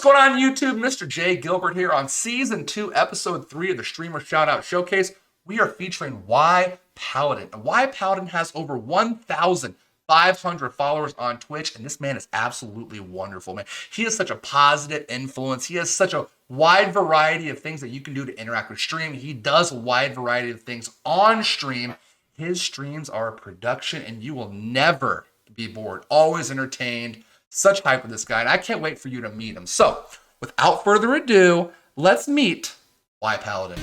going on YouTube? MrJGilbert here on Season 2, Episode 3 of the Streamer Shoutout Showcase. We are featuring yPALADIN. And yPALADIN has over 1,500 followers on Twitch, and this man is absolutely wonderful, man. He is such a positive influence. He has such a wide variety of things that you can do to interact with stream. He does a wide variety of things on stream. His streams are a production, and you will never be bored. Always entertained. Such hype with this guy, and I can't wait for you to meet him. So, without further ado, let's meet yPALADIN.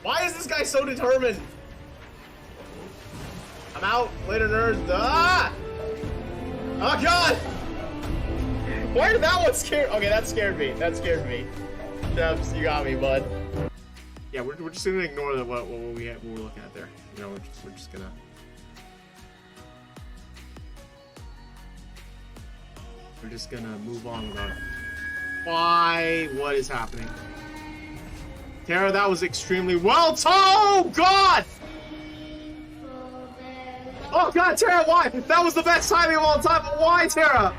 Why is this guy so determined? I'm out. Later, nerds. Ah! Oh, God! Why did that one scare? Okay, that scared me. That scared me. Debs, you got me, bud. Yeah, we're just gonna ignore what we're looking at there. You know, we're just gonna. We're just gonna move on without. Why? What is happening? Tara, that was extremely well. Oh, God! Oh, God, Tara, why? That was the best timing of all time, but why, Tara?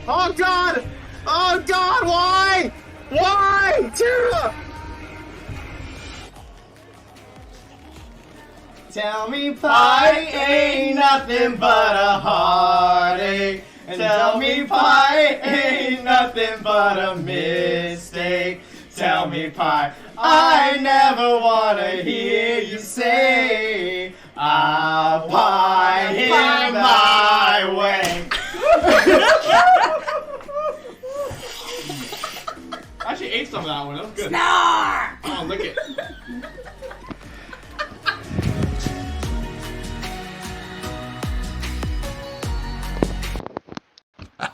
Oh, God! Oh, God, why? Why, Tara? Tell me pie ain't nothing but a heartache. Tell me pie ain't nothing but a mistake. Tell me pie, I never wanna hear you say I'll pie him my way. I actually ate some of that one. That was good. Snark! Oh, lick it.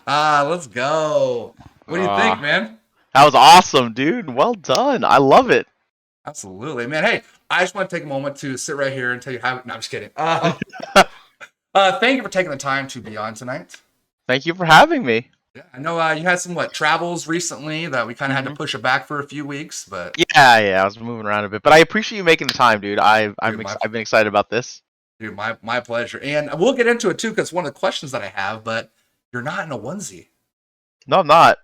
Let's go. What do you think, man? That was awesome, dude. Well done. I love it. Absolutely, man. Hey, I just want to take a moment to sit right here and tell you how. No, I'm just kidding. Thank you for taking the time to be on tonight. Thank you for having me. Yeah, I know you had some travels recently that we kind of had to push it back for a few weeks, but Yeah, I was moving around a bit, but I appreciate you making the time, dude. I've been excited about this. Dude, my pleasure. And we'll get into it too, because one of the questions that I have, but you're not in a onesie. No, I'm not.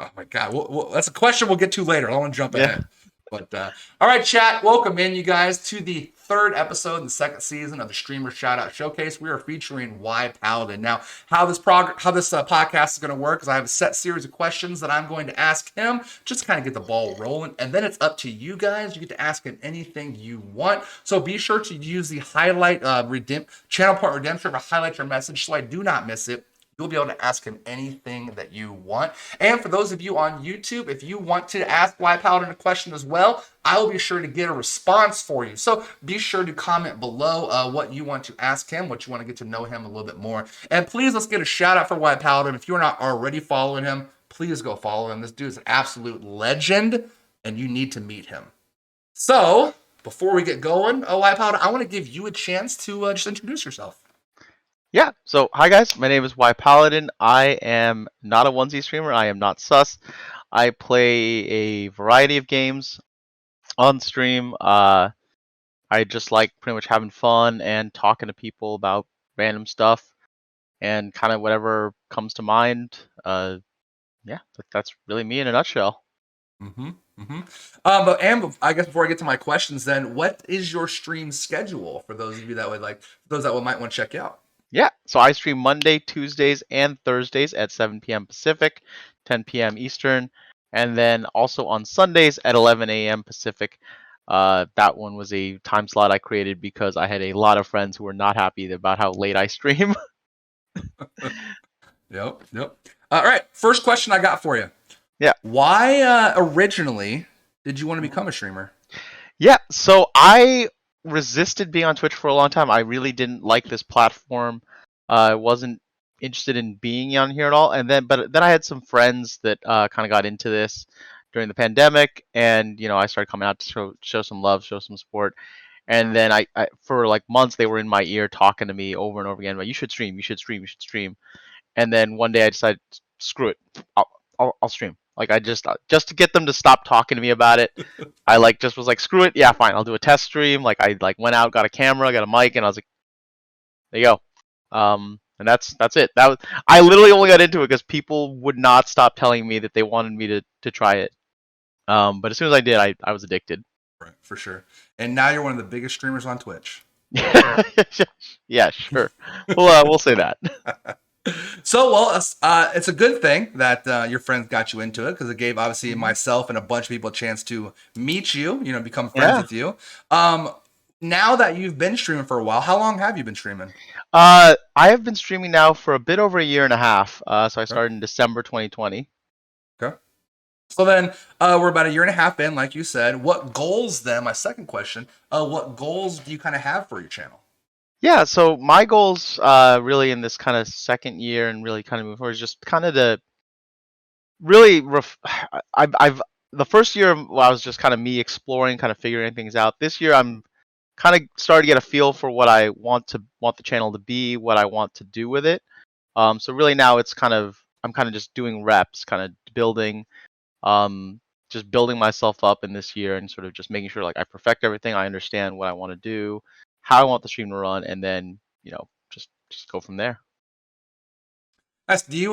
Oh my God, that's a question we'll get to later. I don't want to jump ahead. But all right, chat, welcome in, you guys, to the third episode in the second season of the Streamer Shoutout Showcase. We are featuring yPALADIN. Now, how this podcast is going to work is I have a set series of questions that I'm going to ask him, just to kind of get the ball rolling, and then it's up to you guys. You get to ask him anything you want. So be sure to use the highlight channel point redemption to highlight your message so I do not miss it. You'll be able to ask him anything that you want. And for those of you on YouTube, if you want to ask yPALADIN a question as well, I will be sure to get a response for you. So be sure to comment below what you want to ask him, what you want to get to know him a little bit more. And please, let's get a shout out for yPALADIN. If you're not already following him, please go follow him. This dude is an absolute legend, and you need to meet him. So before we get going, yPALADIN, I want to give you a chance to just introduce yourself. Yeah, so hi guys, my name is yPALADIN. I am not a onesie streamer. I am not sus. I play a variety of games on stream. I just like pretty much having fun and talking to people about random stuff and kind of whatever comes to mind. That's really me in a nutshell. But I guess before I get to my questions, then, what is your stream schedule for those of you that would might want to check you out? Yeah, so I stream Monday, Tuesdays, and Thursdays at 7 p.m. Pacific, 10 p.m. Eastern, and then also on Sundays at 11 a.m. Pacific. That one was a time slot I created because I had a lot of friends who were not happy about how late I stream. Yep. All right, first question I got for you. Yeah. Why originally did you want to become a streamer? Yeah, so I resisted being on Twitch for a long time. I really didn't like this platform. I wasn't interested in being on here at all. But then I had some friends that kind of got into this, during the pandemic, and I started coming out to show some love, show some support. And then I for like months they were in my ear talking to me over and over again, like, you should stream, you should stream, you should stream. And then one day I decided, screw it, I'll stream. Like, I just to get them to stop talking to me about it, I just was like, screw it, yeah, fine, I'll do a test stream. Like, I went out, got a camera, got a mic, and I was like, there you go. And that's it. I literally only got into it because people would not stop telling me that they wanted me to try it. But as soon as I did, I was addicted. Right, for sure. And now you're one of the biggest streamers on Twitch. Yeah, sure. We'll say that. So, well, it's a good thing that your friends got you into it, because it gave obviously myself and a bunch of people a chance to meet you, become friends with you. Now that you've been streaming for a while, how long have you been streaming? I have been streaming now for a bit over a year and a half. So I started in December 2020. Okay. So then we're about a year and a half in, like you said. What goals then, my second question, what goals do you kind of have for your channel? Yeah, so my goals really in this kind of second year and really kind of move forward is just kind of to really I've the first year I was just kind of me exploring, kind of figuring things out. This year I'm kind of starting to get a feel for what I want the channel to be, what I want to do with it. So really now it's I'm kind of just doing reps, kind of building, just building myself up in this year and sort of just making sure like I perfect everything, I understand what I want to do, how I want the stream to run, and then just go from there. Nice. Do you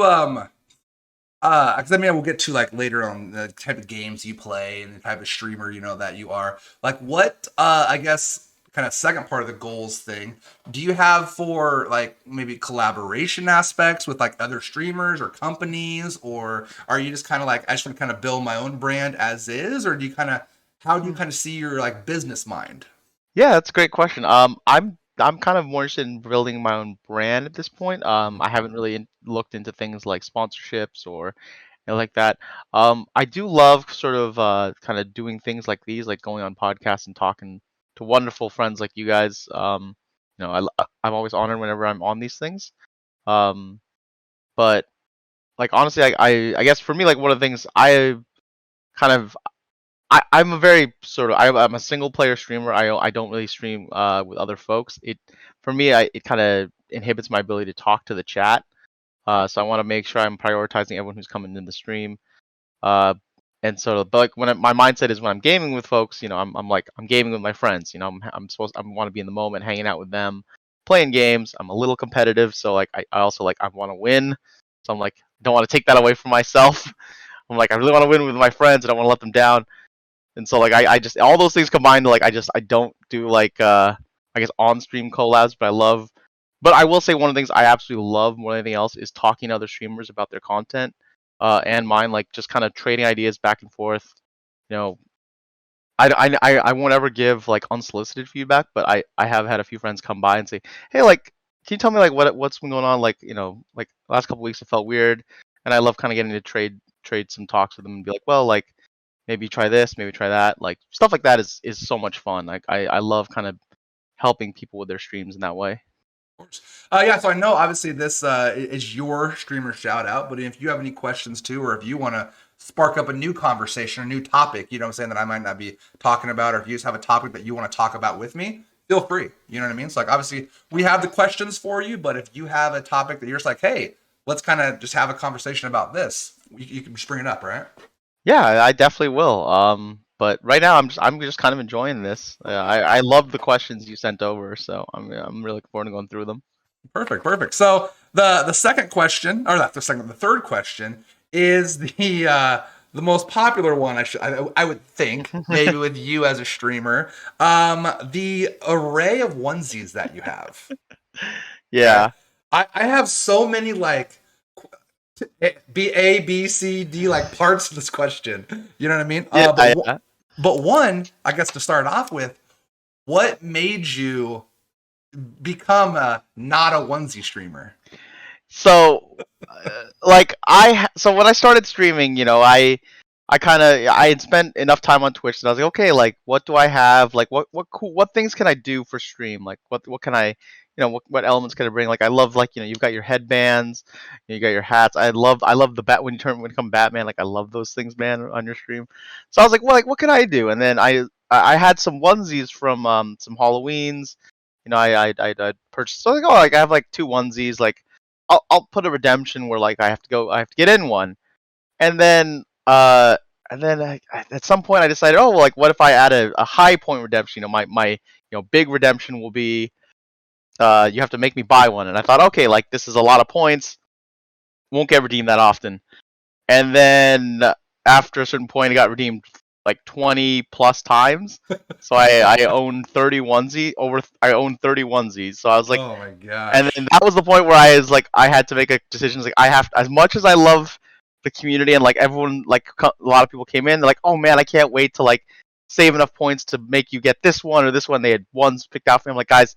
because I mean we'll get to like later on the type of games you play and the type of streamer that you are. Like, what I guess kind of second part of the goals thing do you have for like maybe collaboration aspects with like other streamers or companies, or are you just kind of like, I just want to kind of build my own brand as is, or do you how do you kind of see your like business mind? Yeah, that's a great question. I'm kind of more interested in building my own brand at this point. I haven't really looked into things like sponsorships or like that. I do love sort of kind of doing things like these, like going on podcasts and talking to wonderful friends like you guys. I'm always honored whenever I'm on these things. But like honestly, I guess for me, like one of the things kind of I'm a very sort of I'm a single player streamer. I don't really stream with other folks. For me, it kind of inhibits my ability to talk to the chat. So I want to make sure I'm prioritizing everyone who's coming in the stream. And so, but like my mindset is when I'm gaming with folks, I'm gaming with my friends. I want to be in the moment, hanging out with them, playing games. I'm a little competitive, so like I also like I want to win. So I'm like, don't want to take that away from myself. I'm like, I really want to win with my friends, and I want to let them down. And so like I just all those things combined, like I don't do like I guess on stream collabs, but I will say one of the things I absolutely love more than anything else is talking to other streamers about their content and mine, like just kind of trading ideas back and forth. I won't ever give like unsolicited feedback, but I have had a few friends come by and say, hey, like, can you tell me like what's been going on? Like, like the last couple weeks it felt weird, and I love kind of getting to trade some talks with them and be like, well, like, maybe try this, maybe try that. Like stuff like that is so much fun. Like I love kind of helping people with their streams in that way. Of course. Yeah, so I know obviously this is your streamer shout out, but if you have any questions too, or if you want to spark up a new conversation, a new topic, what I'm saying, that I might not be talking about, or if you just have a topic that you want to talk about with me, feel free. You know what I mean? So like obviously we have the questions for you, but if you have a topic that you're just like, hey, let's kind of just have a conversation about this, you can just bring it up, right? Yeah, I definitely will. But right now I'm just kind of enjoying this. I love the questions you sent over, so I'm really looking forward to going through them. Perfect. So the second question, or not the third question is the most popular one. I would think maybe with you as a streamer, the array of onesies that you have. Yeah. I have so many like A, B, C, D like parts of this question. You know what I mean? Yeah, but one, I guess to start off with, what made you become not a onesie streamer? So, so when I started streaming, I had spent enough time on Twitch that I was like, okay, like what do I have? Like what things can I do for stream? Like what can I, what elements can I bring? Like I love like you've got your headbands, you got your hats. I love the bat when you become Batman. Like I love those things, man, on your stream. So I was like, well, like what can I do? And then I had some onesies from some Halloweens. I purchased. So like, oh, like I have like 2 onesies. Like I'll put a redemption where like I have to get in one, and then at some point I decided, oh, well, like what if I add a high point redemption? My big redemption will be you have to make me buy one. And I thought, okay, like this is a lot of points, won't get redeemed that often. And then after a certain point, it got redeemed like 20 plus times. So I own 30 onesies. So I was like, oh my gosh. and then that was the point where I was like, I had to make a decision. Like I have, as much as I love the community and like everyone, like a lot of people came in, they're like, oh man, I can't wait to like save enough points to make you get this one or this one. They had ones picked out for me. I'm like, guys,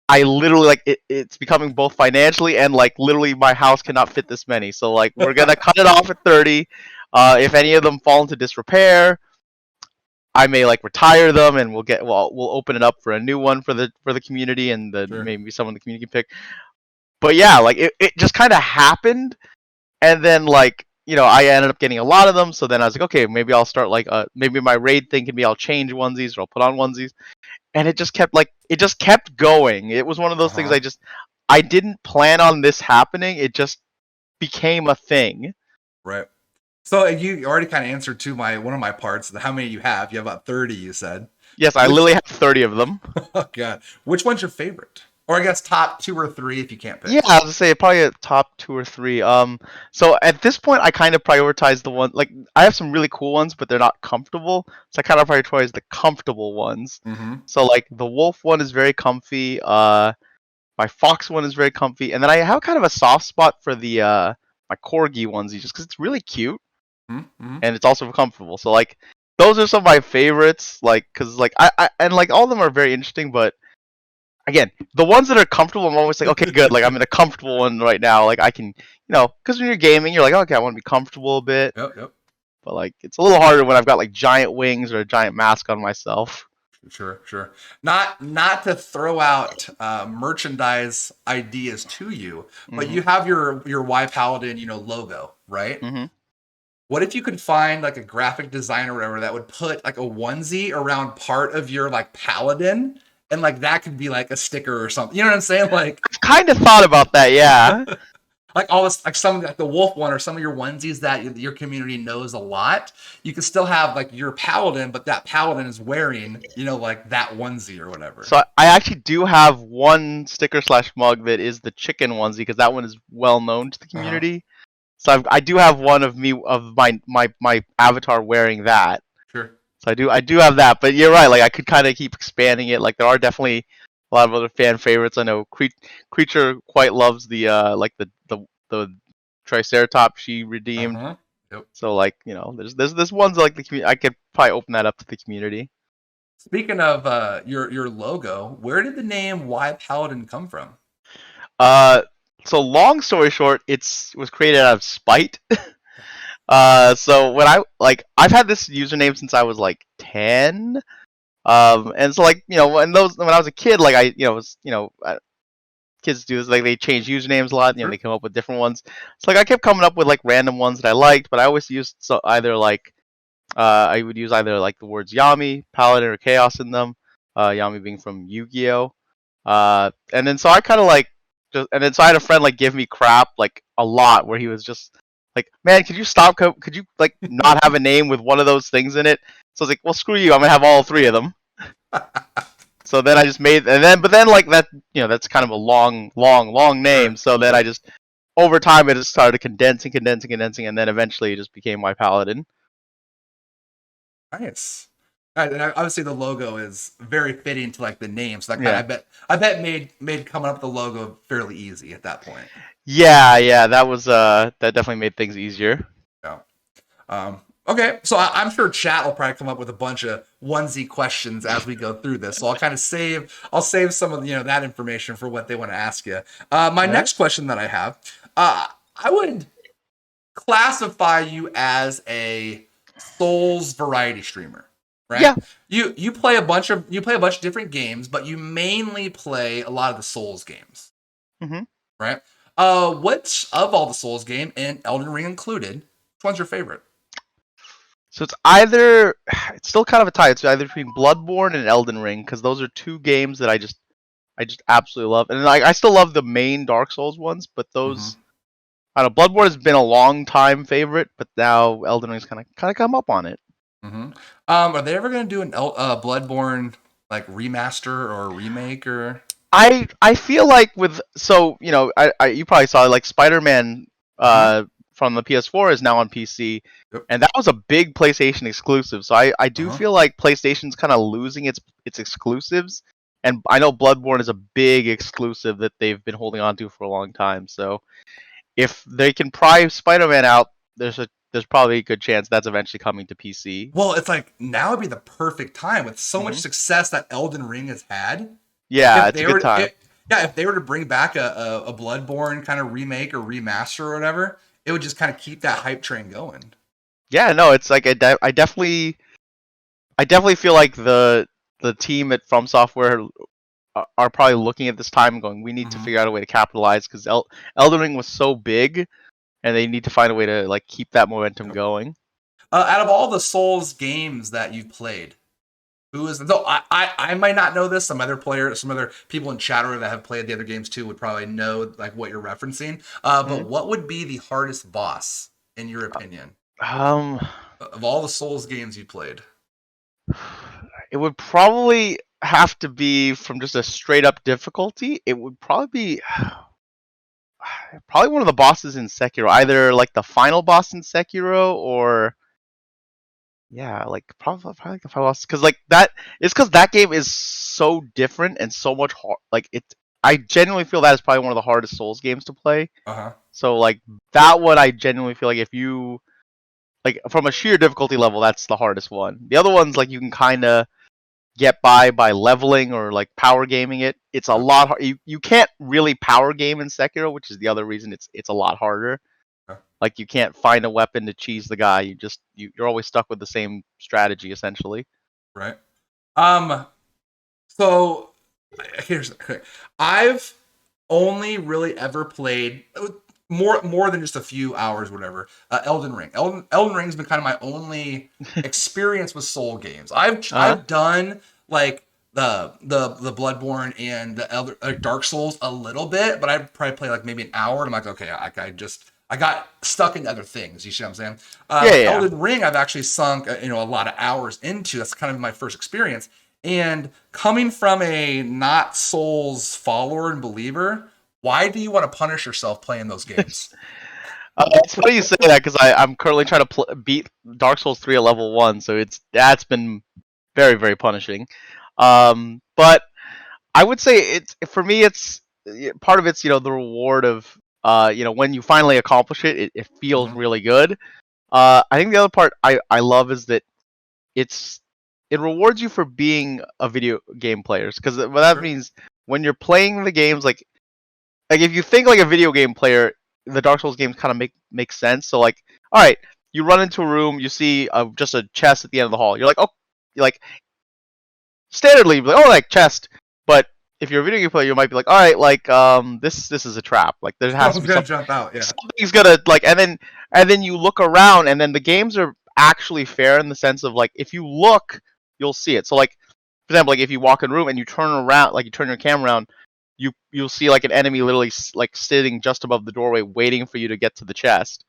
I literally like it's becoming both financially and like literally my house cannot fit this many. So like we're gonna cut it off at 30. If any of them fall into disrepair, I may like retire them and we'll open it up for a new one for the community and Sure. maybe someone in the community can pick. But yeah, like it just kind of happened, and then like I ended up getting a lot of them. So then I was like, okay, maybe I'll start like maybe my raid thing can be I'll change onesies or I'll put on onesies. And it just kept going. It was one of those things I didn't plan on this happening. It just became a thing. Right. So you already kind of answered to one of my parts. How many you have? You have about 30, you said. Yes, I literally have 30 of them. Oh god. Which one's your favorite? Or I guess top 2 or 3 if you can't pick. Yeah, I was gonna say probably a top 2 or 3. So at this point, I kind of prioritize the one. Like I have some really cool ones, but they're not comfortable. So I kind of prioritize the comfortable ones. Mm-hmm. So like the wolf one is very comfy. My fox one is very comfy, and then I have kind of a soft spot for the my corgi onesie just because it's really cute Mm-hmm. and it's also comfortable. So like those are some of my favorites. Like because like I and like all of them are very interesting, but again, the ones that are comfortable, I'm always like, okay, good. Like I'm in a comfortable one right now. Like I can, because when you're gaming, you're like, okay, I want to be comfortable a bit. Yep. But like, it's a little harder when I've got like giant wings or a giant mask on myself. Sure. Not to throw out merchandise ideas to you, but you have your yPALADIN, logo, right? Mm-hmm. What if you could find like a graphic designer or whatever that would put like a onesie around part of your like paladin? And like that could be like a sticker or something. You know what I'm saying? Like I've kind of thought about that, yeah. like all this, like some like the wolf one or some of your onesies that your community knows a lot. You could still have like your paladin, but that paladin is wearing, like that onesie or whatever. So I actually do have one sticker / mug that is the chicken onesie because that one is well known to the community. So I do have one of my avatar wearing that. Sure. So I do have that, but you're right. Like I could kind of keep expanding it. Like there are definitely a lot of other fan favorites. I know Creature quite loves the like the Triceratops she redeemed. Yep. So like there's ones like the community. I could probably open that up to the community. Speaking of your logo, where did the name yPALADIN come from? So long story short, was created out of spite. So when I've had this username since I was like 10. And so like, when I was a kid, like kids do this, like they change usernames a lot, they come up with different ones. So like I kept coming up with like random ones that I liked, but I always used either like I would use either like the words Yami, Paladin, or Chaos in them. Yami being from Yu-Gi-Oh! And then so I kind of like so I had a friend like give me crap like a lot where he was just like, man, could you like not have a name with one of those things in it? So I was like, well, screw you, I'm gonna have all 3 of them. So then I just made, but then like that, that's kind of a long name. So then I just, over time, it just started condensing, and then eventually it just became yPALADIN. Nice. And obviously the logo is very fitting to like the name. So that I bet made coming up with the logo fairly easy at that point. Yeah, that was that definitely made things easier. Yeah. Okay, so I'm sure chat will probably come up with a bunch of onesie questions as we go through this. So I'll kind of save some of that information for what they want to ask you. My next question that I have, I would classify you as a Souls variety streamer, right? Yeah. You play a bunch of different games, but you mainly play a lot of the Souls games, Mm-hmm. right? Which of all the Souls game, and Elden Ring included, which one's your favorite? So it's still kind of a tie. It's either between Bloodborne and Elden Ring because those are two games that I just absolutely love, and I still love the main Dark Souls ones, but those. I don't know, Bloodborne has been a long time favorite, but now Elden Ring's kind of come up on it. Are they ever going to do an Bloodborne like remaster or remake or? I feel like you probably saw like Spider-Man from the PS4 is now on PC, Yep. and that was a big PlayStation exclusive. So I do feel like PlayStation's kind of losing its exclusives, and I know Bloodborne is a big exclusive that they've been holding on to for a long time. So if they can pry Spider-Man out, there's probably a good chance that's eventually coming to PC. Well, it's like now would be the perfect time with so much success that Elden Ring has had. Yeah, it's a good time. If they were to bring back a Bloodborne kind of remake or remaster or whatever, it would just kind of keep that hype train going. Yeah, no, it's like I definitely feel like the team at From Software are probably looking at this time and going, we need to figure out a way to capitalize because Elden Ring was so big, and they need to find a way to like keep that momentum going. Out of all the Souls games that you've played, who is though I might not know this. Some other people in chat room that have played the other games too would probably know like what you're referencing. But what would be the hardest boss in your opinion? Of all the Souls games you played, it would probably have to be from just a straight up difficulty. It would probably be one of the bosses in Sekiro, either like the final boss in Sekiro or. Yeah, like probably like the final boss, because like that it's because that game is so different and so much hard. Like I genuinely feel that is probably one of the hardest Souls games to play. So like that one, I genuinely feel like if you like from a sheer difficulty level, that's the hardest one. The other ones like you can kind of get by leveling or like power gaming it. It's a lot hard. You can't really power game in Sekiro, which is the other reason it's a lot harder. Like you can't find a weapon to cheese the guy. You're always stuck with the same strategy essentially. Right. So I've only really ever played more than just a few hours, whatever. Elden Ring. Elden Ring's been kind of my only experience with Soul games. I've done like the Bloodborne and the Dark Souls a little bit, but I probably play like maybe an hour, and I'm like, okay, I got stuck in other things. You see what I'm saying? Elden Ring, I've actually sunk a lot of hours into. That's kind of my first experience. And coming from a not Souls follower and believer, why do you want to punish yourself playing those games? It's funny you say that because I'm currently trying to beat Dark Souls 3 at level 1, so that's been very, very punishing. But I would say for me, it's part of it's the reward of when you finally accomplish it, it feels really good. I think the other part I love is that it rewards you for being a video game player, because what that means when you're playing the games, like if you think like a video game player, the Dark Souls games kind of make sense. So like, all right, you run into a room, you see just a chest at the end of the hall. You're like, oh, standardly, like, oh, like chest. But if you're a video game player, you might be like, all right, like this is a trap. Like there has to be gonna jump out. Yeah, something's gonna like, and then you look around, and then the games are actually fair in the sense of like if you look, you'll see it. So like, for example, like if you walk in a room and you turn around, like you turn your camera around, you'll see like an enemy literally like sitting just above the doorway, waiting for you to get to the chest.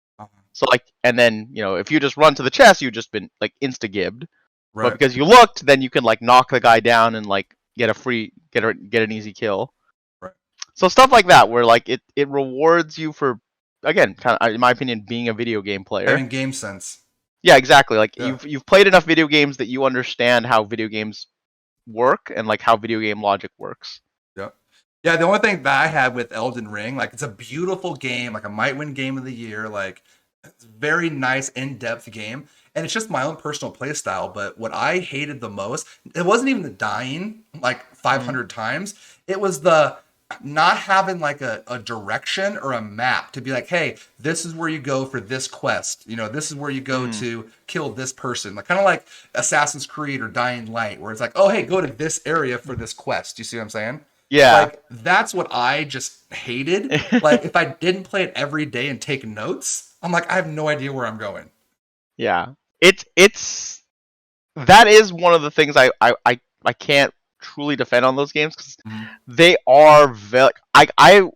So like, and then if you just run to the chest, you've just been like insta-gibbed. Right. But because you looked, then you can like knock the guy down and like get an easy kill. Right. So stuff like that, where like it rewards you for, again, kind of in my opinion, being a video game player. Having game sense. Yeah, exactly. Like you've played enough video games that you understand how video games work and like how video game logic works. Yeah, the only thing that I had with Elden Ring, like it's a beautiful game, like a might win game of the year, like it's a very nice in-depth game, and it's just my own personal play style. But what I hated the most, it wasn't even the dying like 500 times. It was not having like a direction or a map to be like, hey, this is where you go for this quest. You know, this is where you go to kill this person. Like kind of like Assassin's Creed or Dying Light, where it's like, oh, hey, go to this area for this quest. You see what I'm saying? Yeah. Like that's what I just hated. Like if I didn't play it every day and take notes, I'm like, I have no idea where I'm going. Yeah. It's that is one of the things I can't truly defend on those games because they are very. I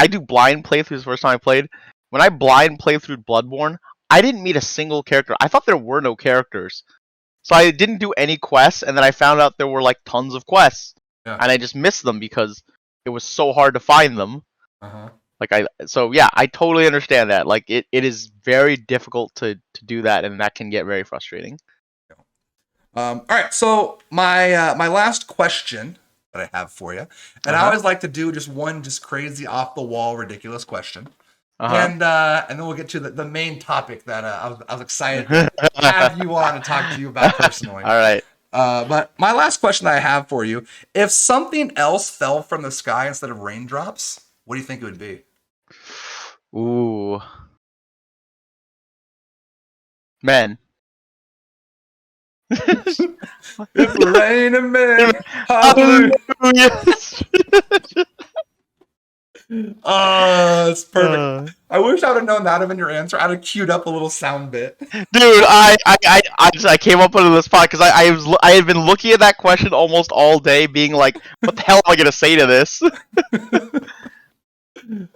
do blind playthroughs the first time I played. When I blind played through Bloodborne, I didn't meet a single character. I thought there were no characters, so I didn't do any quests. And then I found out there were like tons of quests, and I just missed them because it was so hard to find them. Like I totally understand that. Like it is very difficult to do that, and that can get very frustrating. All right, so my last question that I have for you, and I always like to do just one crazy off the wall ridiculous question, and then we'll get to the main topic that I was excited to have you on and talk to you about personally. All right. But my last question that I have for you: if something else fell from the sky instead of raindrops, what do you think it would be? Ooh. Men. It's raining men. Hallelujah. Oh, it's perfect. I wish I would have known that would have been your answer. I'd have queued up a little sound bit. Dude, I came up with this spot because I had been looking at that question almost all day, being like, what the hell am I gonna say to this?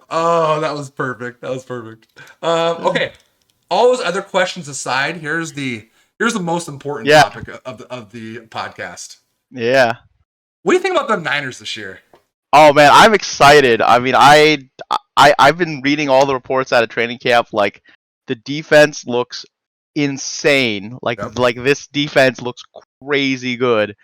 Oh, that was perfect. That was perfect. Okay, all those other questions aside, here's the most important topic of the podcast. Yeah. What do you think about the Niners this year? Oh man, I'm excited. I mean, I've been reading all the reports out of training camp. Like, the defense looks insane. Like this defense looks crazy good.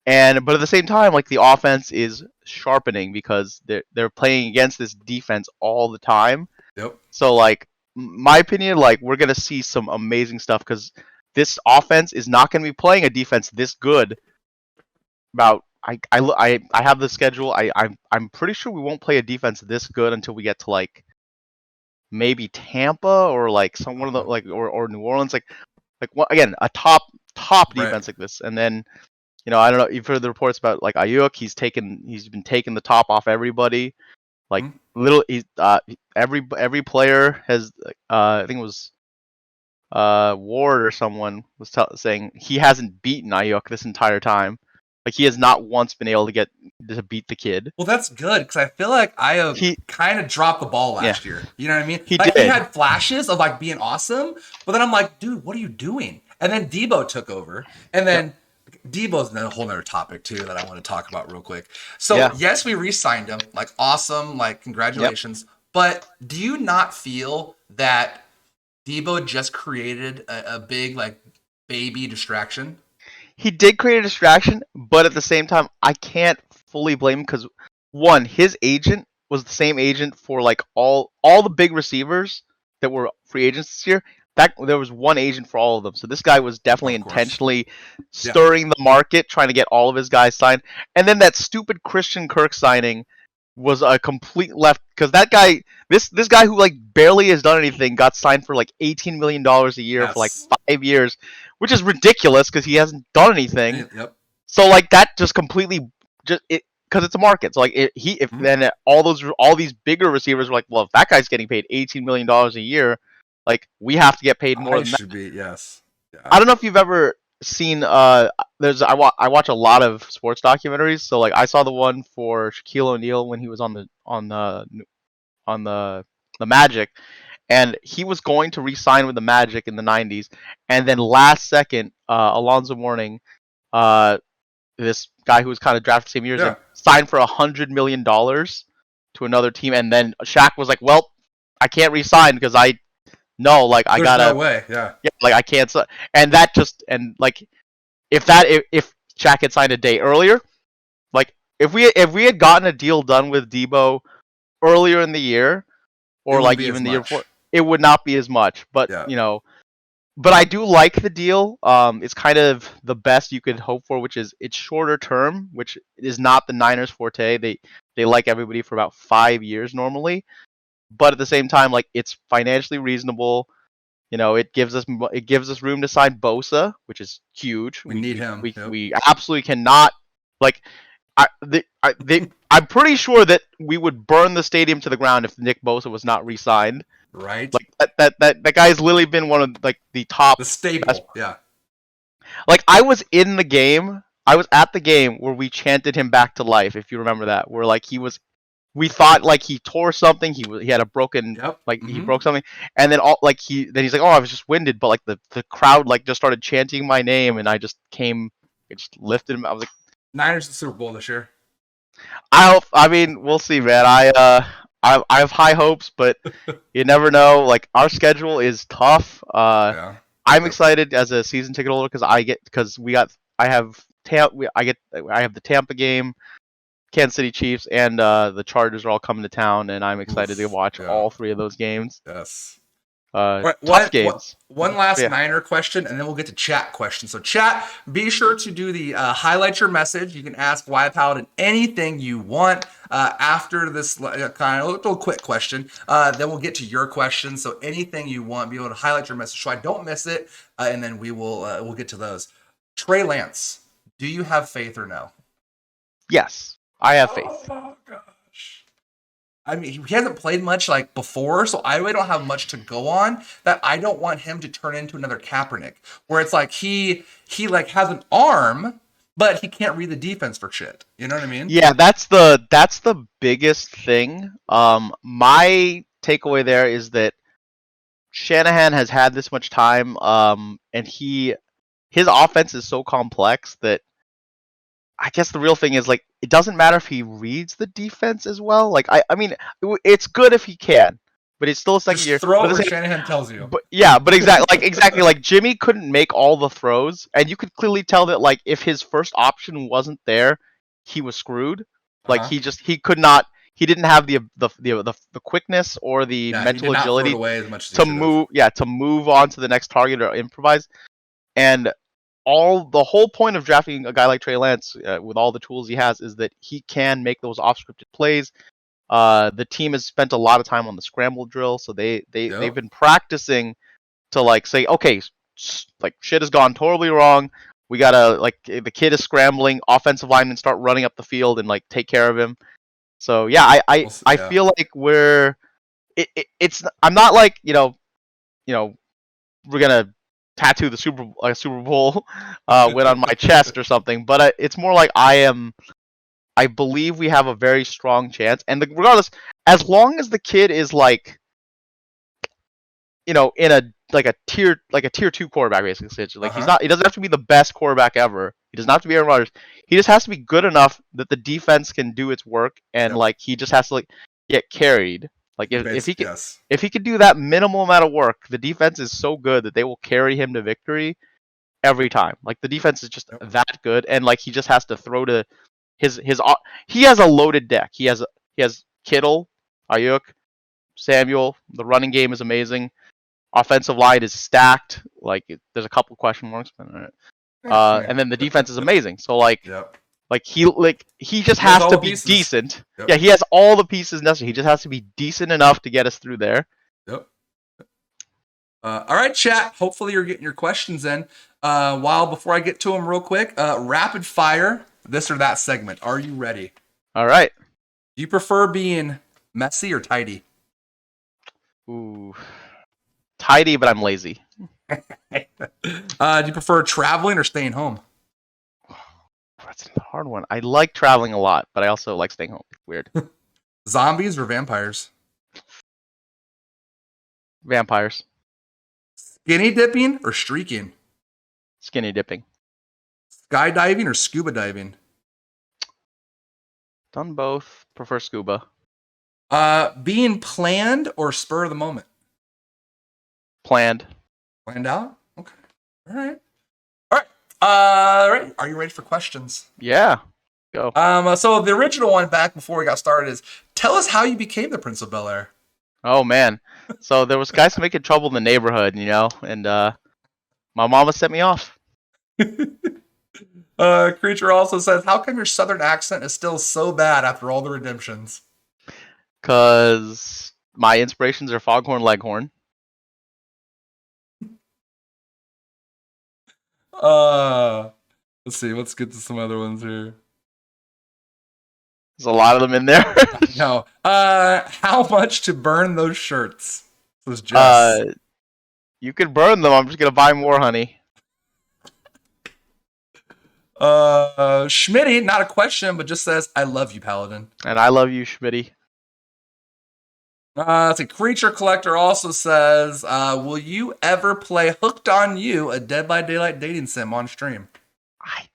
But at the same time, like the offense is sharpening because they're playing against this defense all the time. Yep. So like, my opinion, like we're gonna see some amazing stuff because this offense is not gonna be playing a defense this good. I have the schedule. I'm pretty sure we won't play a defense this good until we get to like maybe Tampa or like one of the like or New Orleans like again a top defense like this. And then I don't know, you've heard the reports about like Ayuk. He's been taking the top off everybody. Like every player has I think it was Ward or someone was saying he hasn't beaten Ayuk this entire time. Like he has not once been able to beat the kid. Well, that's good because I feel like he kind of dropped the ball last year. You know what I mean? He did. He had flashes of like being awesome, but then I'm like, dude, what are you doing? And then Debo took over, and then Debo's a whole nother topic too that I want to talk about real quick. So yes, we re-signed him. Like awesome, like congratulations. But do you not feel that Debo just created a big like baby distraction? He did create a distraction, but at the same time, I can't fully blame him because one, his agent was the same agent for like all the big receivers that were free agents this year. There was one agent for all of them. So this guy was definitely intentionally stirring the market, trying to get all of his guys signed. And then that stupid Christian Kirk signing was a complete left because that guy, this guy who like barely has done anything, got signed for like $18 million a year for like 5 years, which is ridiculous because he hasn't done anything. Yep. So like that just completely because it's a market. So like then all these bigger receivers were like, well, if that guy's getting paid $18 million a year, like we have to get paid more than that. Should be yes. Yeah. I don't know if you've ever seen I watch a lot of sports documentaries. So like I saw the one for Shaquille O'Neal when he was on the Magic, and he was going to re-sign with the Magic in the 90s, and then last second Alonzo Mourning, this guy who was kind of drafted the same year, signed for $100 million to another team, and then Shaq was like, well, I can't re-sign because I There's no way. Like I can't. And that just like if Shaq had signed a day earlier, like if we had gotten a deal done with Debo earlier in the year, or like even the year before, it would not be as much. But but I do like the deal. It's kind of the best you could hope for, which is it's shorter term, which is not the Niners' forte. They like everybody for about 5 years normally, but at the same time, like it's financially reasonable. You know, it gives us room to sign Bosa, which is huge. We need him. We, Yep. we absolutely cannot like. I'm pretty sure that we would burn the stadium to the ground if Nick Bosa was not re-signed. Right. Like that guy's literally been one of like the top. The staple. best- Yeah. Like I was in the game. I was at the game where we chanted him back to life. If you remember that, where like we thought like he tore something. He had a broken Yep. he broke something, and then he's like, oh, I was just winded, but like the crowd like just started chanting my name, and I just lifted him. I was like, Niners the Super Bowl this year. I mean, we'll see, man. I have high hopes, but you never know. Like our schedule is tough. Yeah. I'm excited as a season ticket holder because I have the Tampa game, Kansas City Chiefs, and the Chargers are all coming to town, and I'm excited to watch all three of those games. Yes. Tough games. One last Niner question, and then we'll get to chat questions. So, chat, be sure to do the highlight your message. You can ask yPALADIN anything you want after this kind of little quick question. Then we'll get to your questions. So, anything you want, be able to highlight your message so I don't miss it, and then we'll get to those. Trey Lance, do you have faith or no? Yes, I have faith. Oh gosh. I mean, he hasn't played much like before, so I really don't have much to go on. That I don't want him to turn into another Kaepernick, where it's like he like has an arm, but he can't read the defense for shit. You know what I mean? Yeah, that's the biggest thing. My takeaway there is that Shanahan has had this much time, and his offense is so complex that I guess the real thing is like it doesn't matter if he reads the defense as well. Like I mean, it's good if he can, but it's still a second year. Throw where Shanahan tells you. But exactly like Jimmy couldn't make all the throws, and you could clearly tell that like if his first option wasn't there, he was screwed. Like he didn't have the quickness or the mental agility to move on to the next target or improvise. And the whole point of drafting a guy like Trey Lance with all the tools he has is that he can make those off-scripted plays. The team has spent a lot of time on the scramble drill, so they've been practicing to like say, okay, like shit has gone totally wrong. We gotta like the kid is scrambling. Offensive linemen start running up the field and like take care of him. So yeah, I feel like I'm not like we're gonna tattoo the Super Bowl win on my chest or something, but it's more like I believe we have a very strong chance, and regardless, as long as the kid is like in a tier 2 quarterback basically, like he doesn't have to be the best quarterback ever. He doesn't have to be Aaron Rodgers. He just has to be good enough that the defense can do its work, and like he just has to like get carried. Like if he could do that minimal amount of work, the defense is so good that they will carry him to victory every time. Like the defense is just that good, and like he just has to throw to he has a loaded deck. He has Kittle, Ayuk, Samuel. The running game is amazing. Offensive line is stacked. Like there's a couple question marks, and then the defense is amazing. So like. Like he just has to be decent. Yep. Yeah, he has all the pieces necessary. He just has to be decent enough to get us through there. Yep. All right, chat. Hopefully you're getting your questions in. Before I get to them real quick, rapid fire, this or that segment. Are you ready? All right. Do you prefer being messy or tidy? Ooh, tidy, but I'm lazy. Do you prefer traveling or staying home? That's a hard one. I like traveling a lot, but I also like staying home. Weird. Zombies or vampires? Vampires. Skinny dipping or streaking? Skinny dipping. Skydiving or scuba diving? Done both. Prefer scuba. Being planned or spur of the moment? Planned. Planned out? Okay. All right. Right. Are you ready for questions? Yeah. Go. So the original one back before we got started is tell us how you became the Prince of Bel-Air. Oh man. So there was guys making trouble in the neighborhood, and My mama sent me off. Creature also says, how come your southern accent is still so bad after all the redemptions? Cause my inspirations are Foghorn Leghorn. Let's see. Let's get to some other ones here. There's a lot of them in there. No. How much to burn those shirts? This is Jess. You can burn them. I'm just gonna buy more, honey. Schmitty, not a question, but just says, I love you, Paladin. And I love you, Schmitty. Let's see. Creature Collector also says, will you ever play Hooked on You, a Dead by Daylight dating sim on stream? I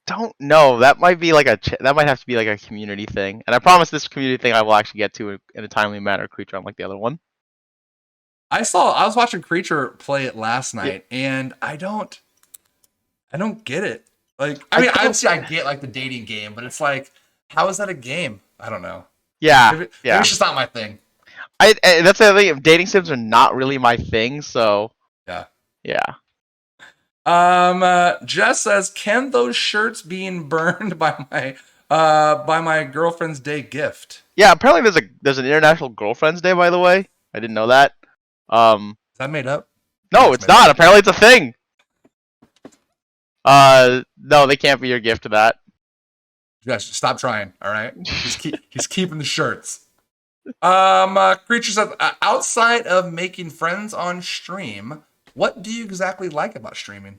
don't know. That might be like that might have to be like a community thing. And I promise this community thing I will actually get to in a timely manner, Creature, unlike the other one. I was watching Creature play it last night, and I don't get it. Like, I mean, obviously I get like the dating game, but it's like, how is that a game? I don't know. Yeah, Maybe it's just not my thing. That's the thing. Dating sims are not really my thing, so yeah. Jess says, can those shirts being burned by my girlfriend's day gift? Yeah, apparently there's an International Girlfriend's Day, by the way. I didn't know that. Is that made up? No, it's not. Apparently it's a thing. No, they can't be your gift to that. Jess, stop trying, all right? He's keeping the shirts. Creature says, outside of making friends on stream, what do you exactly like about streaming?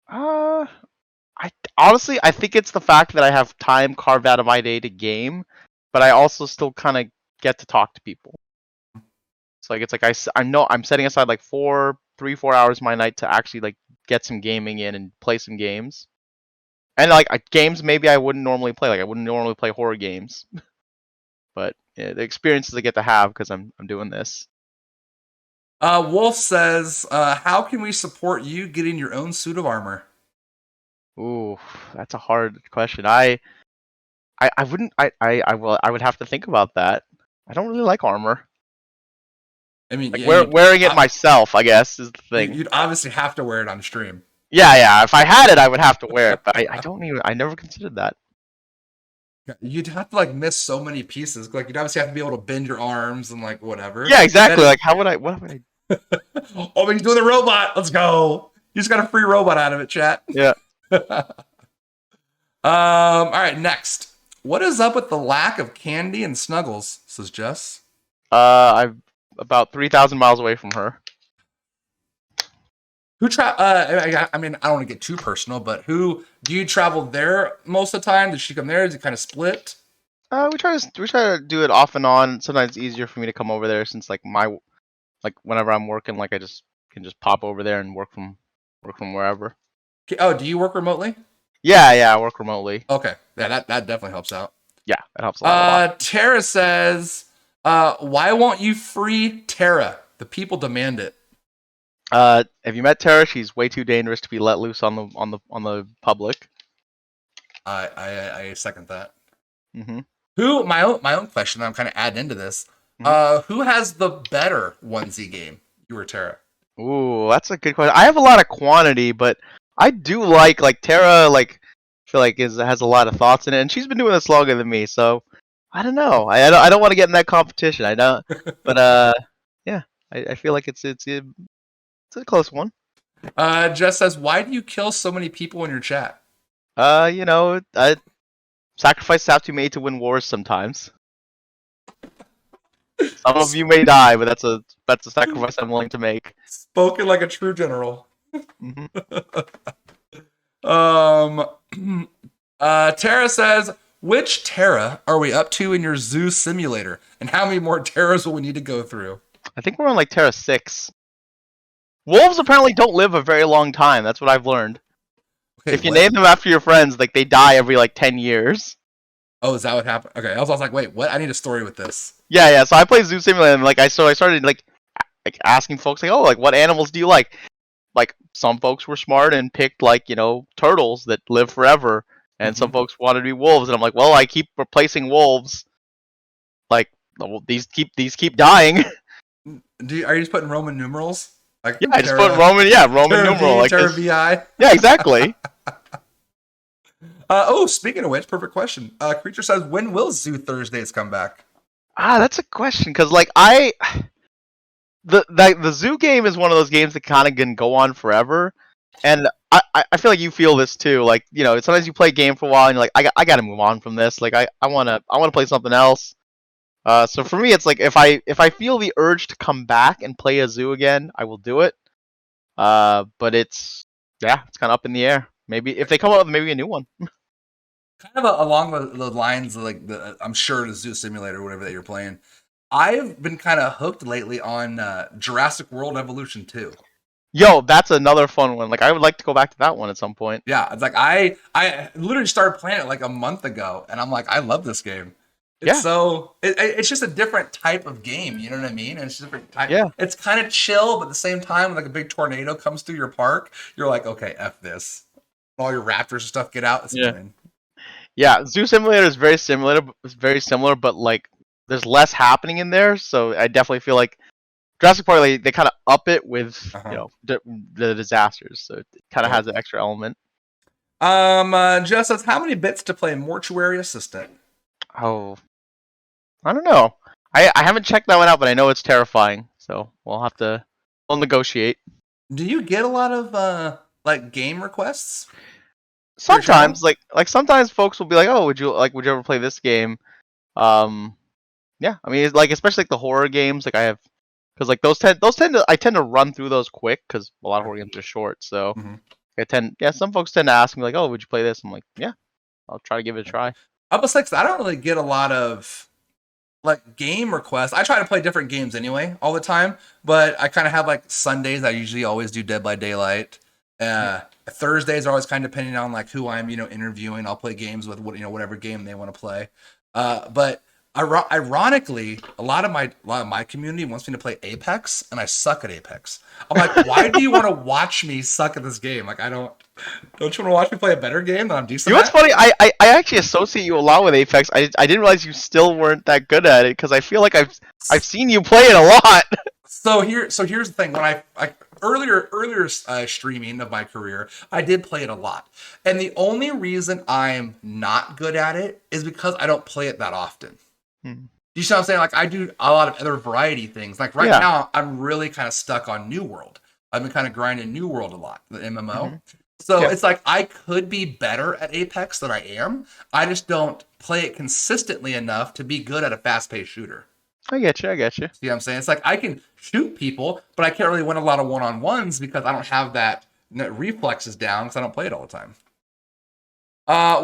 I honestly think it's the fact that I have time carved out of my day to game, but I also still kind of get to talk to people. So like it's like I know I'm setting aside like 3-4 hours of my night to actually like get some gaming in and play some games. And like games maybe I wouldn't normally play. Like I wouldn't normally play horror games. But yeah, the experiences I get to have because I'm doing this. Wolf says, how can we support you getting your own suit of armor? Ooh, that's a hard question. I would have to think about that. I don't really like armor. I mean, like wearing it myself, I guess, is the thing. You'd obviously have to wear it on stream. Yeah. If I had it, I would have to wear it, but I never considered that. You'd have to like miss so many pieces. Like you'd obviously have to be able to bend your arms and like whatever. Yeah, exactly. Like what would I? Oh, but he's doing the robot. Let's go. You just got a free robot out of it, chat. Yeah. All right, next. What is up with the lack of candy and snuggles? Says Jess. I'm about 3,000 miles away from her. I mean, I don't want to get too personal, but who do you travel there most of the time? Does she come there? Is it kind of split? We try to do it off and on. Sometimes it's easier for me to come over there since like whenever I'm working, like I can just pop over there and work from wherever. Oh, do you work remotely? Yeah, I work remotely. Okay, yeah, that definitely helps out. Yeah, it helps a lot. Tara says, why won't you free Tara? The people demand it. Have you met Tara? She's way too dangerous to be let loose on the public. I second that. Mm-hmm. Who my own question? I'm kind of adding into this. Who has the better onesie game? You or Tara? Ooh, that's a good question. I have a lot of quantity, but I do like Tara. Like, I feel like has a lot of thoughts in it, and she's been doing this longer than me. So I don't know. I don't want to get in that competition. I don't. But yeah, I feel like it's a close one. Jess says, why do you kill so many people in your chat? Sacrifices have to be made to win wars sometimes. Some of you may die, but that's a sacrifice I'm willing to make. Spoken like a true general. Mm-hmm. Tara says, which Terra are we up to in your zoo simulator? And how many more Terras will we need to go through? I think we're on like Terra 6. Wolves apparently don't live a very long time. That's what I've learned. Okay, if you name them after your friends, like they die every like 10 years. Oh, is that what happened? Okay, I was like, wait, what? I need a story with this. Yeah. So I play Zoo Simulator, and like I started like asking folks like, oh, like what animals do you like? Like some folks were smart and picked like turtles that live forever, and some folks wanted to be wolves, and I'm like, well, I keep replacing wolves. Like these keep dying. Are you just putting Roman numerals? Like Yeah, I just put Roman. Yeah, Roman numeral. Like Terra VI. Yeah, exactly. Speaking of which, perfect question. Creature says, when will Zoo Thursdays come back? That's a question because like the zoo game is one of those games that kind of can go on forever, and I feel like you feel this too. Like sometimes you play a game for a while and you're like I gotta move on from this. Like I wanna play something else. So for me it's like if I feel the urge to come back and play a zoo again, I will do it. But it's kind of up in the air. Maybe if they come up with maybe a new one. Kind of along the lines of like I'm sure the Zoo Simulator or whatever that you're playing. I've been kind of hooked lately on Jurassic World Evolution 2. Yo, that's another fun one. Like I would like to go back to that one at some point. Yeah, it's like I literally started playing it like a month ago, and I'm like, I love this game. It's it's just a different type of game. You know what I mean? And it's just a different type. Yeah. It's kind of chill, but at the same time, when like a big tornado comes through your park, you're like, okay, F this. All your raptors and stuff get out. It's fine. Yeah, Zoo Simulator is very similar, but like there's less happening in there. So I definitely feel like Jurassic Park they kind of up it with the disasters, so it kind of has an extra element. Jess says, how many bits to play Mortuary Assistant? Oh, I don't know. I haven't checked that one out, but I know it's terrifying. So we'll negotiate. Do you get a lot of like game requests? Sometimes, like sometimes folks will be like, "Oh, would you ever play this game?" Yeah, I mean, like especially like the horror games, like I have, because like I tend to run through those quick because a lot of horror games are short. So some folks tend to ask me like, "Oh, would you play this?" I'm like, "Yeah, I'll try to give it a try." I don't really get a lot of like game requests. I try to play different games anyway all the time, but I kind of have like Sundays. I usually always do Dead by Daylight. Thursdays are always kind of depending on like who I'm interviewing. I'll play games with whatever game they want to play. But ironically, a lot of my community wants me to play Apex, and I suck at Apex. I'm like, why do you want to watch me suck at this game? Like, don't you want to watch me play a better game that I'm decent at? What's funny? I actually associate you a lot with Apex. I didn't realize you still weren't that good at it because I feel like I've seen you play it a lot. So here's the thing. When I earlier streaming of my career, I did play it a lot, and the only reason I'm not good at it is because I don't play it that often. You see what I'm saying? Like I do a lot of other variety things. Like right now, I'm really kind of stuck on New World. I've been kind of grinding New World a lot, the MMO. So it's like I could be better at Apex than I am. I just don't play it consistently enough to be good at a fast-paced shooter. I get you. See what I'm saying? It's like I can shoot people, but I can't really win a lot of one-on-ones because I don't have that reflexes down because I don't play it all the time.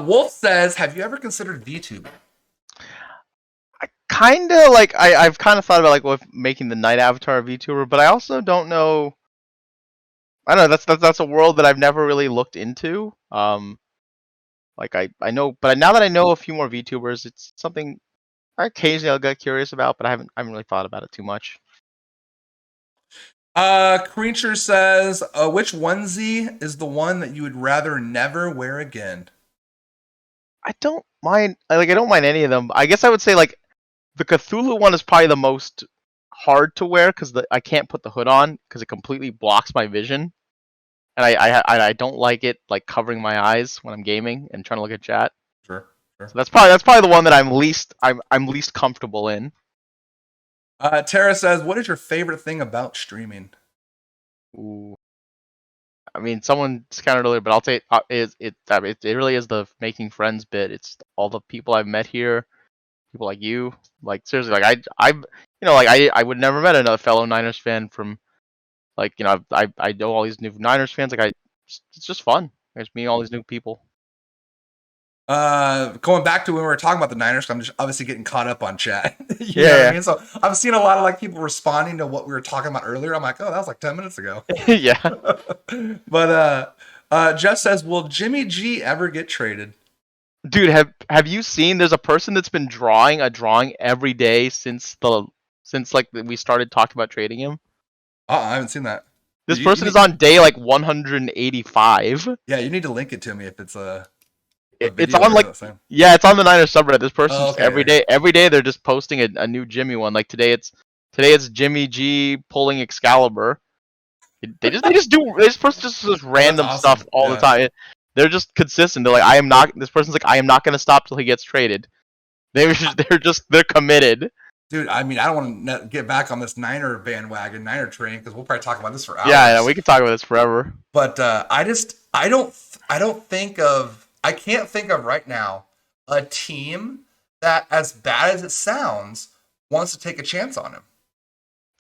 Wolf says, have you ever considered VTubing? I've kind of thought about like making the Night Avatar a VTuber, but I also don't know. I don't know. That's a world that I've never really looked into. Like I know, but now that I know a few more VTubers, it's something occasionally I'll get curious about, but I haven't really thought about it too much. Creature says, which onesie is the one that you would rather never wear again? I don't mind. I don't mind any of them. I guess I would say like the Cthulhu one is probably the most hard to wear because I can't put the hood on because it completely blocks my vision, and I don't like it like covering my eyes when I'm gaming and trying to look at chat. Sure. So that's probably the one that I'm least comfortable in. Tara says, what is your favorite thing about streaming? Ooh. I mean, someone discounted earlier, but I'll say it really is the making friends bit. It's all the people I've met here, people like you. Like seriously, like I would never met another fellow Niners fan from, like I know all these new Niners fans. Like it's just fun. It's meeting all these new people. Going back to when we were talking about the Niners, I'm just obviously getting caught up on chat. You know what I mean? So I've seen a lot of like people responding to what we were talking about earlier. I'm like, oh, that was like 10 minutes ago. Yeah. But Jeff says, will Jimmy G ever get traded? Dude, have you seen? There's a person that's been drawing a drawing every day since like we started talking about trading him. Oh, I haven't seen that. This person is on day like 185. Yeah, you need to link it to me if it's a. It's on like it's on the Niners subreddit. This person every day they're just posting a new Jimmy one. Like today it's Jimmy G pulling Excalibur. They just random awesome. stuff all the time. They're just consistent. They're like, I am not. This person's like, I am not gonna stop till he gets traded. They're committed. Dude, I mean, I don't want to get back on this Niner bandwagon, Niner train, because we'll probably talk about this for hours. Yeah, we could talk about this forever. But I can't think of right now a team that, as bad as it sounds, wants to take a chance on him.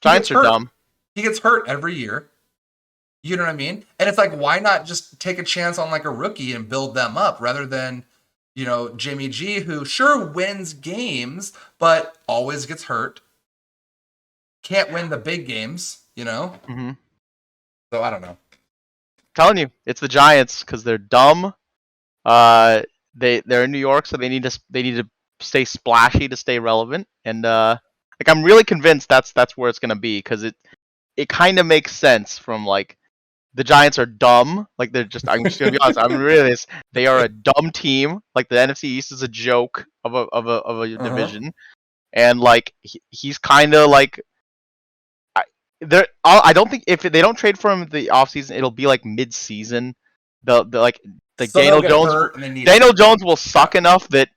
Giants are dumb. He gets hurt every year. You know what I mean? And it's like, why not just take a chance on like a rookie and build them up rather than, Jimmy G, who sure wins games, but always gets hurt. Can't win the big games, Mm-hmm. So I don't know. Telling you, it's the Giants because they're dumb. They're in New York, so they need to stay splashy to stay relevant. And I'm really convinced that's where it's gonna be because it kind of makes sense from like the Giants are dumb. Like I'm just gonna be honest. I'm really they are a dumb team. Like the NFC East is a joke of a division, and like he's kind of like. I don't think if they don't trade for him in the offseason, it'll be like mid-season. The Daniel Jones will suck enough that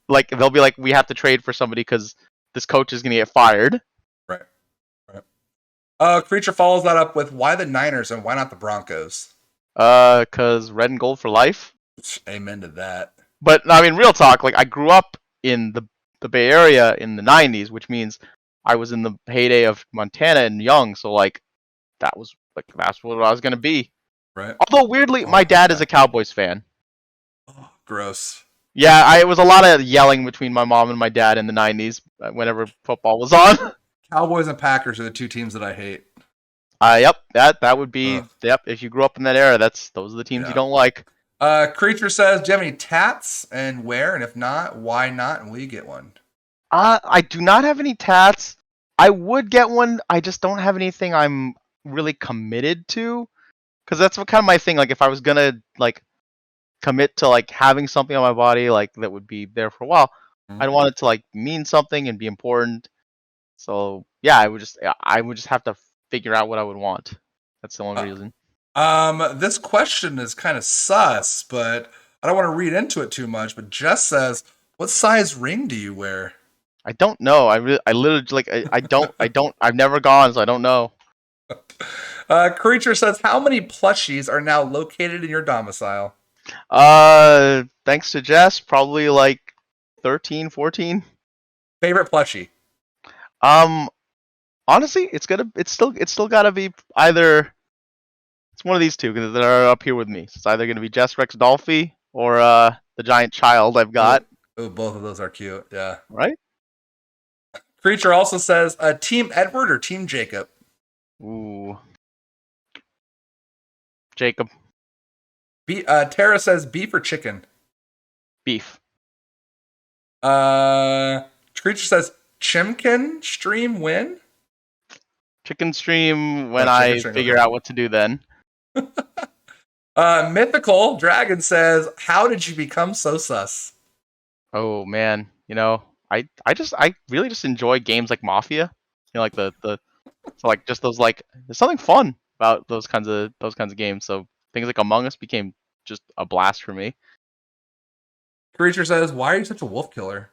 like they'll be like, we have to trade for somebody because this coach is gonna get fired. Right. Creature follows that up with why the Niners and why not the Broncos? Cause red and gold for life. Amen to that. But I mean, real talk. Like I grew up in the Bay Area in the '90s, which means I was in the heyday of Montana and young, so like that's what I was gonna be. Right. Although weirdly, my dad is a Cowboys fan. Oh, gross. Yeah, it was a lot of yelling between my mom and my dad in the '90s whenever football was on. Cowboys and Packers are the two teams that I hate. Yep, that would be yep. If you grew up in that era, those are the teams you don't like. Creature says, do you have any tats and where? And if not, why not? And will you get one? I do not have any tats. I would get one. I just don't have anything I'm really committed to. Because that's kind of my thing. Like, if I was gonna like commit to like having something on my body like that would be there for a while, I'd want it to like mean something and be important. So yeah, I would just have to figure out what I would want. That's the only reason. This question is kind of sus, but I don't want to read into it too much. But Jess says, "What size ring do you wear?" I don't know. I literally like I don't I've never gone, so I don't know. Creature says, how many plushies are now located in your domicile? Thanks to Jess, probably like 13, 14. Favorite plushie? Honestly, it's still gotta be either. It's one of these two that are up here with me. So it's either gonna be Jess Rex Dolphy or the giant child I've got. Oh, both of those are cute. Yeah. Right. Creature also says, Team Edward or Team Jacob? Ooh. Jacob. Tara says beef or chicken? Beef. Creature says Chimkin stream win? Chicken stream when I figure out what to do then. Mythical Dragon says, how did you become so sus? Oh man, I really just enjoy games like Mafia. Like so like just those like there's something fun about those kinds of games. So things like Among Us became just a blast for me. Creature says, why are you such a wolf killer?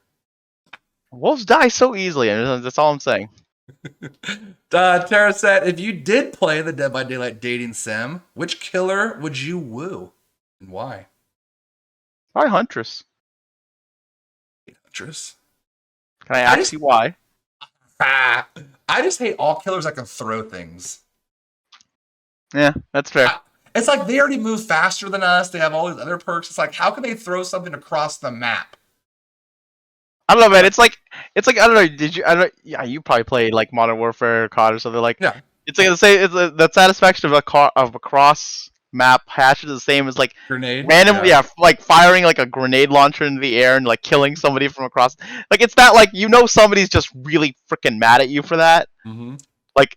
Wolves die so easily, and that's all I'm saying. Tara said, if you did play the Dead by Daylight dating sim, which killer would you woo? And why? Probably Huntress. Huntress? Can I ask you why? I just hate all killers that can throw things. Yeah, that's fair. It's like they already move faster than us. They have all these other perks. It's like, how can they throw something across the map? I don't know, man. It's like I don't know. Yeah, you probably played like Modern Warfare, COD, or something like. Yeah. It's like the satisfaction of a cross map hatch is the same as like grenade. Random, yeah, like firing like a grenade launcher into the air and like killing somebody from across. Like it's that like somebody's just really freaking mad at you for that. Mm-hmm. Like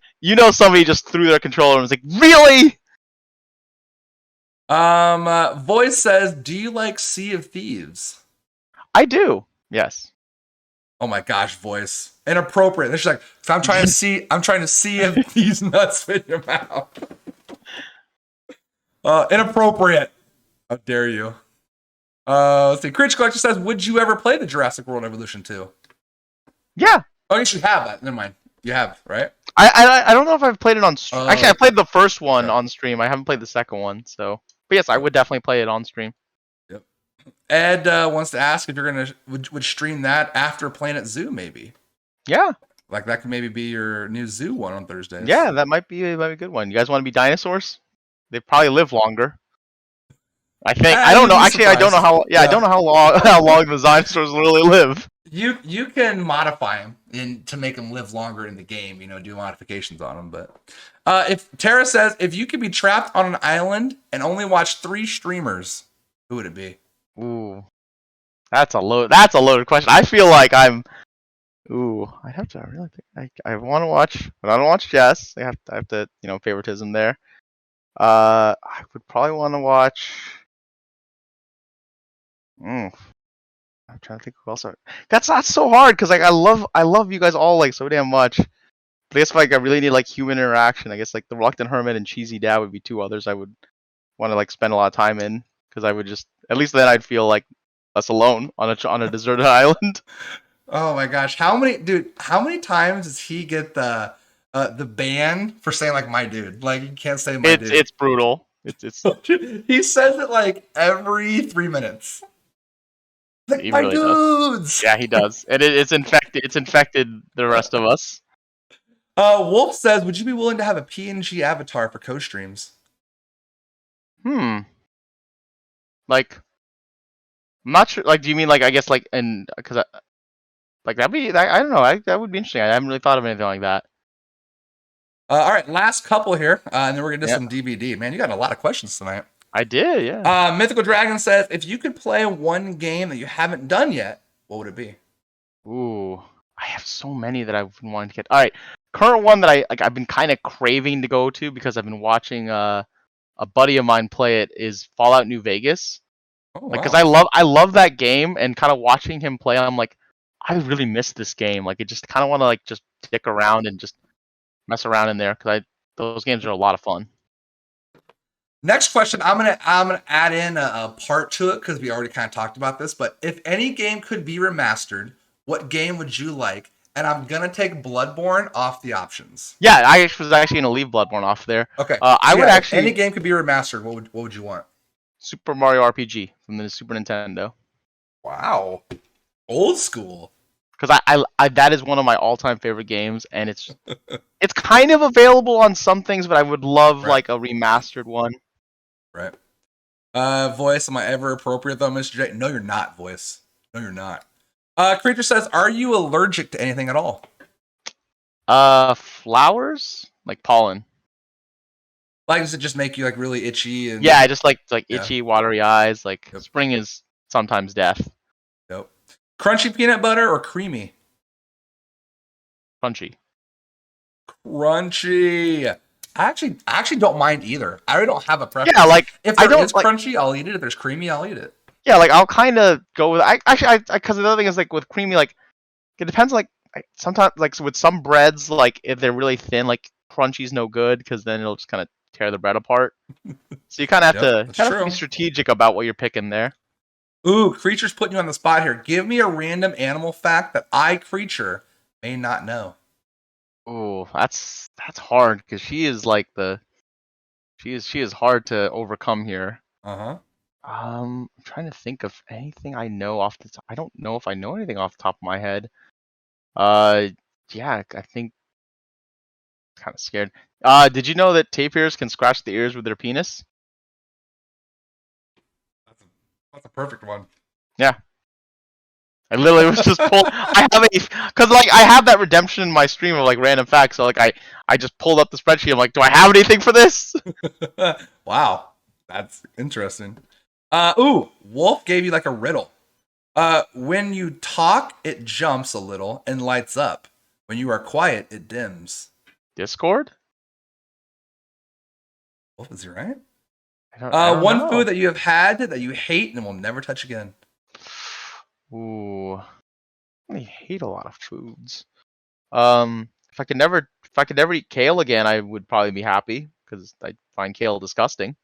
somebody just threw their controller and was like, really? Voice says, do you like Sea of Thieves? I do. Yes. Oh my gosh, Voice. Inappropriate. She's like, I'm trying to see if these nuts fit in your mouth. Inappropriate. How dare you? Let's see. Creature Collector says, would you ever play the Jurassic World Evolution 2? Yeah. Oh, I guess you have that. Never mind. You have, right? I don't know if I've played it on stream. Actually, I played the first one okay. on stream. I haven't played the second one, so. But yes, I would definitely play it on stream. Yep. Ed wants to ask if you're gonna would stream that after Planet Zoo, maybe. Yeah. Like that could maybe be your new zoo one on Thursdays. Yeah, that might be a good one. You guys want to be dinosaurs? They probably live longer. I think. I don't know. Actually, I don't know how. Yeah, I don't know how long the dinosaurs really live. You can modify them to make them live longer in the game. You know, do modifications on them. But if Tara says if you could be trapped on an island and only watch 3 streamers, who would it be? Ooh, that's a loaded question. I feel like I'm. Ooh, I have to really think. I want to watch, but I don't watch Jess. I have to, favoritism there. I would probably want to watch. I'm trying to think who else. That's not so hard because like I love you guys all like so damn much. But I guess like I really need like human interaction. I guess like the Reluctant Hermit and Cheesy Dad would be 2 others I would want to like spend a lot of time in because I would just at least then I'd feel like less alone on a deserted island. Oh my gosh, how many times does he get the ban for saying like my dude? Like you can't say my dude. It's brutal. It's he says it like every 3 minutes. Like, he my really dudes. does. Yeah, he does. And it's infected the rest of us. Wolf says, would you be willing to have a PNG avatar for co-streams? Like, I'm not sure. Like, do you mean like I guess like because like that'd be I don't know. That would be interesting. I haven't really thought of anything like that. All right, last couple here, and then we're gonna do some DVD. Man, you got a lot of questions tonight. I did, yeah. Mythical Dragon says, if you could play one game that you haven't done yet, what would it be? Ooh, I have so many that I've been wanting to get. All right, current one that I've been kind of craving to go to because I've been watching a buddy of mine play it is Fallout New Vegas. Oh, like, wow. because I love that game and kind of watching him play, I'm like, I really miss this game. Like, I just kind of want to like just stick around and just mess around in there because those games are a lot of fun. Next question, I'm gonna add in a part to it because we already kind of talked about this. But if any game could be remastered, what game would you like? And I'm gonna take Bloodborne off the options. Yeah, I was actually gonna leave Bloodborne off there. Okay, I would actually. If any game could be remastered, what would you want? Super Mario RPG from the Super Nintendo. Wow, old school. Because I that is one of my all-time favorite games, and it's kind of available on some things, but I would love like a remastered one. Right. Voice, am I ever appropriate though, Mr. J? No, you're not, Voice. No, you're not. Creature says, are you allergic to anything at all? Flowers? Like pollen. Like, does it just make you like really itchy? And yeah, just like itchy, watery eyes. Like spring is sometimes death. Yep. Crunchy peanut butter or creamy? Crunchy. Crunchy. I actually don't mind either. I really don't have a preference. Yeah, like if there is crunchy, I'll eat it. If there's creamy, I'll eat it. Yeah, like I'll kind of go with. Because the other thing is like with creamy, like it depends. Like sometimes, like with some breads, like if they're really thin, like crunchy's no good because then it'll just kind of tear the bread apart. So you kind of have to be strategic about what you're picking there. Ooh, Creature's putting you on the spot here. Give me a random animal fact that I, Creature, may not know. Oh, that's hard because she is like she is hard to overcome here. I'm trying to think of anything I know off the top. I don't know if I know anything off the top of my head. Yeah, I think kind of scared. Did you know that tapirs can scratch the ears with their penis? That's a perfect one. Yeah. I literally was just pulled. Because like I have that redemption in my stream of like random facts. So like I just pulled up the spreadsheet. I'm like, do I have anything for this? Wow, that's interesting. Ooh, Wolf gave you like a riddle. When you talk, it jumps a little and lights up. When you are quiet, it dims. Discord? Wolf, is he right? I don't one know. food that you have had that you hate and will never touch again. Ooh, I hate a lot of foods. If I could never eat kale again, I would probably be happy because I find kale disgusting.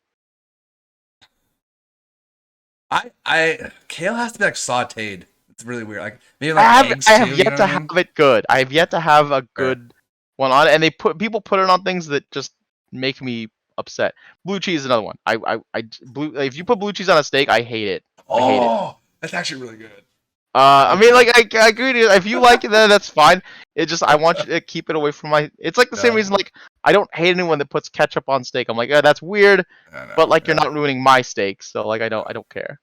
Kale has to be like sauteed. It's really weird. Like maybe I like have eggs I have too, yet you know to what I have mean? it good. I have yet to have a Fair. good one on it, and people put it on things that just make me upset. Blue cheese is another one. Blue if you put blue cheese on a steak, I hate it. I hate it. Oh, that's actually really good. I like mean, that. like I agree. If you like it, then that's fine. It just I want you to keep it away from my. It's like the same Yeah, reason like I don't hate anyone that puts ketchup on steak. I'm like, yeah, that's weird, I know. but like you're Yeah. not ruining my steak, so like I don't care.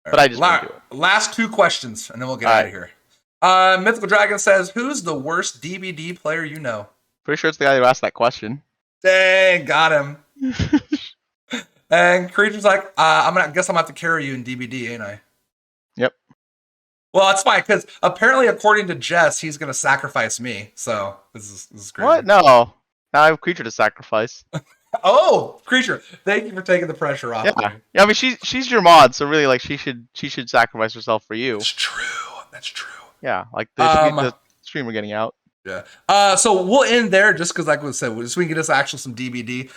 All But I right. just wouldn't do it. Last two questions, and then we'll get All out right, of here. Mythical Dragon says, "Who's the worst DBD player you know?" pretty sure it's the guy who asked that question. Dang, got him. And Creature's like, I guess I'm gonna have to carry you in DBD, ain't I? Yep. Well, that's fine because apparently, according to Jess, he's gonna sacrifice me. So this is crazy. What? No. Now I have a creature to sacrifice. Oh, Creature, thank you for taking the pressure off. Yeah. Of me. Yeah. I mean, she's your mod, so really, like, she should sacrifice herself for you. That's true. That's true. Yeah. Like, there should be the streamer getting out. Yeah. So we'll end there just because, like we said, so we can get us actually some DBD.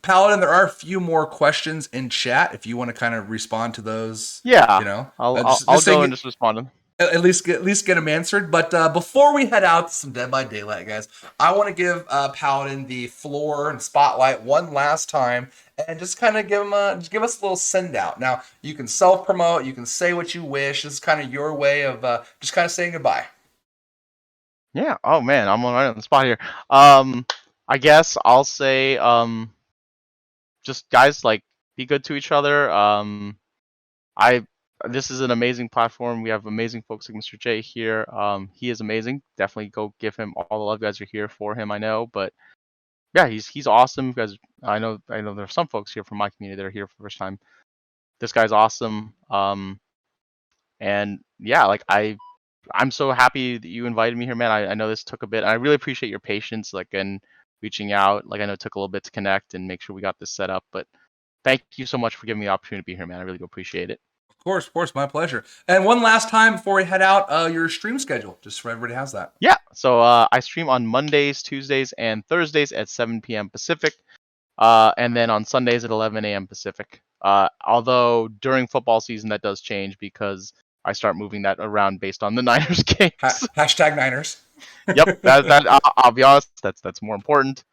Paladin, there are a few more questions in chat if you want to kind of respond to those. Yeah. You know, I'll just go and just respond to them. At least get them answered. But before we head out to some Dead by Daylight, guys, I want to give Paladin the floor and spotlight one last time, and just kind of give us a little send out. Now you can self promote, you can say what you wish. This is kind of your way of just kind of saying goodbye. Yeah. Oh man, I'm right on the spot here. I guess I'll say just guys, like, be good to each other. This is an amazing platform. We have amazing folks like Mr. J here. He is amazing. Definitely go give him all the love. You guys are here for him, I know. But yeah, he's awesome. You guys, I know there are some folks here from my community that are here for the first time. This guy's awesome. And yeah, like I'm so happy that you invited me here, man. I know this took a bit. And I really appreciate your patience, like, and reaching out. Like, I know it took a little bit to connect and make sure we got this set up, but thank you so much for giving me the opportunity to be here, man. I really do appreciate it. Of course, my pleasure. And one last time before we head out, your stream schedule, just so everybody has that. Yeah, so I stream on Mondays, Tuesdays, and Thursdays at 7 p.m. Pacific, and then on Sundays at 11 a.m. Pacific. Although during football season that does change because I start moving that around based on the Niners games. Hashtag Niners. Yep, I'll be honest, that's more important.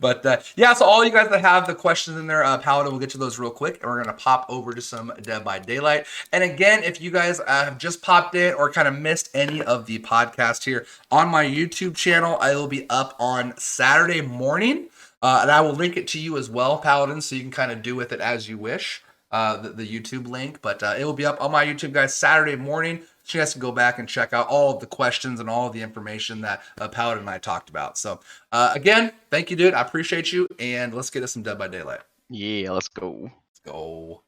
But yeah, so all you guys that have the questions in there, Paladin will get to those real quick, and we're gonna pop over to some Dead by Daylight. And again, if you guys have just popped in or kind of missed any of the podcast here on my YouTube channel, I will be up on Saturday morning, and I will link it to you as well, Paladin, so you can kind of do with it as you wish. The YouTube link, but it will be up on my YouTube, guys, Saturday morning. So you guys can go back and check out all of the questions and all of the information that Paladin and I talked about. So again, thank you, dude. I appreciate you, and let's get us some Dead by Daylight. Yeah, let's go. Let's go.